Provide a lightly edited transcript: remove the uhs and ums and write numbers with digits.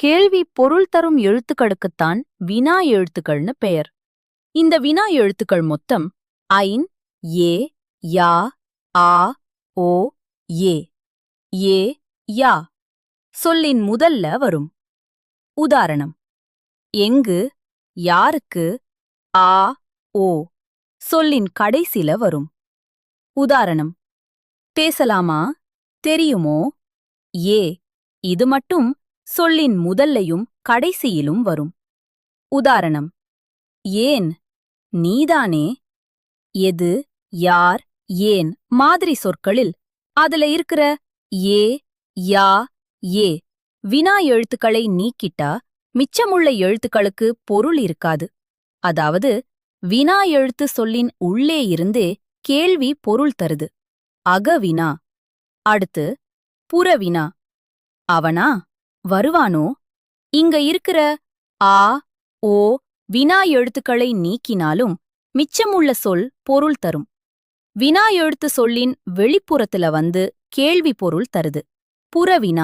கேள்வி பொருள் தரும் எழுத்துக்களுக்குத்தான் வினா எழுத்துக்கள்னு பெயர். இந்த வினா எழுத்துக்கள் மொத்தம் ஐன், ஏ, யா, ஆ, ஓ, ஏ. ஏ, யா சொல்லின் முதல்ல வரும். உதாரணம்: எங்கு, யாருக்கு, ஆ, ஓ சொல்லின் கடைசில வரும். உதாரணம்: பேசலாமா, தெரியுமோ, ஏ இது மட்டும் சொல்லின் முதல்லையும் கடைசியிலும் வரும். உதாரணம்: ஏன், நீதானே. எது, யார், ஏன் மாதிரி சொற்களில் அதுல இருக்கிற ஏ, யா, ஏ வினா எழுத்துக்களை நீக்கிட்டா மிச்சமுள்ள எழுத்துக்களுக்கு பொருள் இருக்காது. அதாவது வினா எழுத்து சொல்லின் உள்ளே இருந்தே கேள்வி பொருள் தருது. அகவினா. அடுத்து புறவினா. அவனா, வருவானோ. இங்க இருக்கிற ஆ, ஓ வினா எழுத்துக்களை நீக்கினாலும் மிச்சமுள்ள சொல் பொருள் தரும். வினா எழுத்து சொல்லின் வெளிப்புறத்துல வந்து கேள்வி பொருள் தருது. புறவினா.